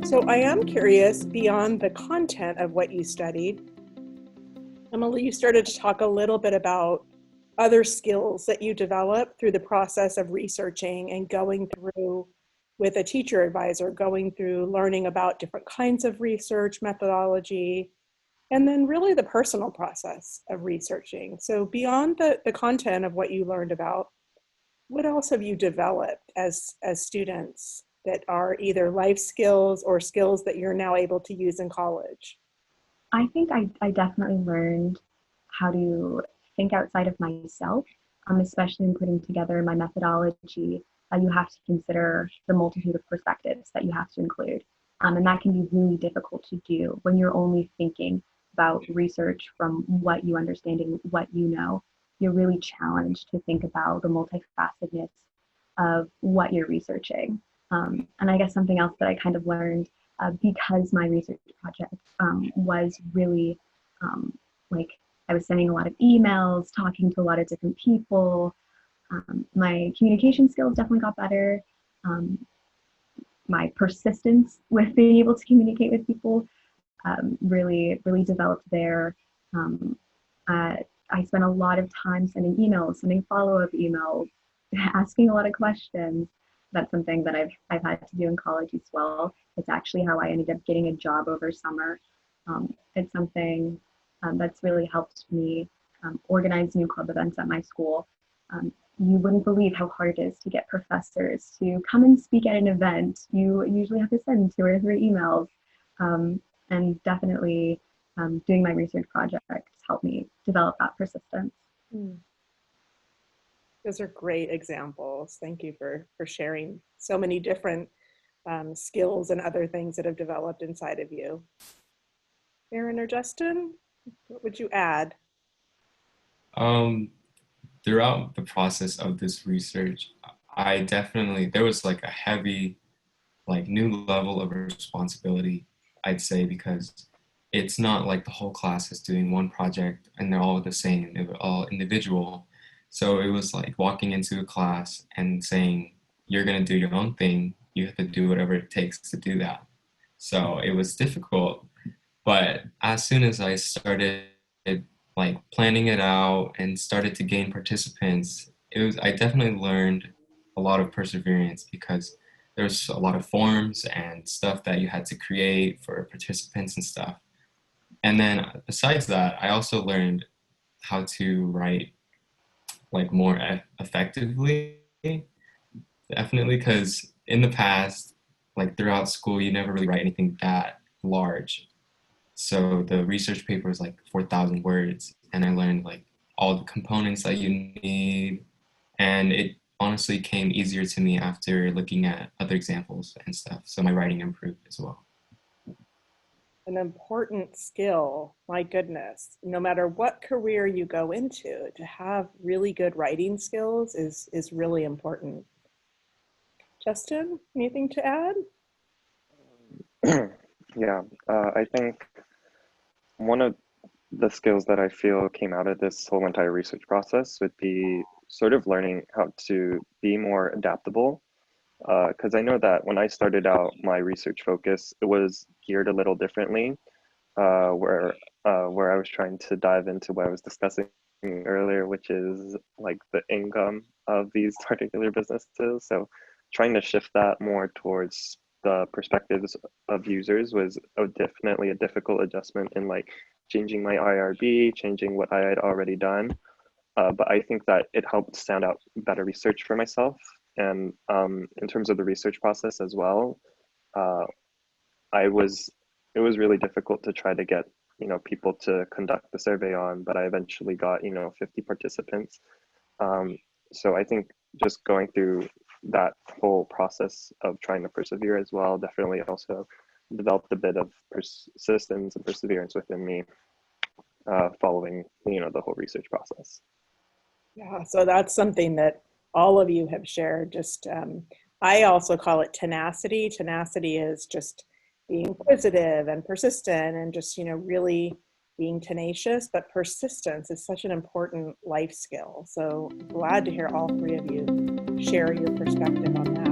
So I am curious, beyond the content of what you studied, Emily, you started to talk a little bit about other skills that you developed through the process of researching and going through with a teacher advisor, going through learning about different kinds of research methodology, and then really the personal process of researching. So beyond the content of what you learned about, what else have you developed as students that are either life skills or skills that you're now able to use in college? I think I definitely learned how to think outside of myself, especially in putting together my methodology. You have to consider the multitude of perspectives that you have to include. And that can be really difficult to do when you're only thinking about research from what you understand and what you know. You're really challenged to think about the multifacetedness of what you're researching. And I guess something else that I kind of learned because my research project was really like I was sending a lot of emails, talking to a lot of different people. My communication skills definitely got better. Um, my persistence with being able to communicate with people really developed there. Um, I spent a lot of time sending emails, sending follow-up emails, asking a lot of questions. That's something that I've had to do in college as well. It's actually how I ended up getting a job over summer. It's something that's really helped me organize new club events at my school. You wouldn't believe how hard it is to get professors to come and speak at an event. You usually have to send 2 or 3 emails. And definitely doing my research projects helped me develop that persistence. Hmm. Those are great examples. Thank you for sharing so many different skills and other things that have developed inside of you. Aaron or Justin, what would you add? Um, Throughout the process of this research, I definitely, there was like a heavy, like new level of responsibility, I'd say, because it's not like the whole class is doing one project and they're all the same, they were all individual. So it was like walking into a class and saying, you're going to do your own thing, you have to do whatever it takes to do that. So it was difficult, but as soon as I started like planning it out and started to gain participants, I definitely learned a lot of perseverance because there's a lot of forms and stuff that you had to create for participants and stuff. And then besides that, I also learned how to write like more effectively, definitely, because in the past, like throughout school, you never really write anything that large. So the research paper is like 4,000 words, and I learned like all the components that you need, and it honestly came easier to me after looking at other examples and stuff. So my writing improved as well. An important skill, my goodness. No matter what career you go into, to have really good writing skills is really important. Justin, anything to add? Yeah, I think one of the skills that I feel came out of this whole entire research process would be sort of learning how to be more adaptable. Because I know that when I started out my research focus, it was geared a little differently, where I was trying to dive into what I was discussing earlier, which is like the income of these particular businesses. So trying to shift that more towards the perspectives of users was definitely a difficult adjustment in like changing my IRB, changing what I had already done. But I think that it helped sound out better research for myself. And in terms of the research process as well, uh, I was it was really difficult to try to get people to conduct the survey on, but I eventually got 50 participants. Um, so I think just going through that whole process of trying to persevere as well definitely also developed a bit of persistence and perseverance within me following the whole research process. Yeah, so that's something that all of you have shared. Just I also call it tenacity. Tenacity is just being inquisitive and persistent and just, really being tenacious, but persistence is such an important life skill. So glad to hear all three of you share your perspective on that.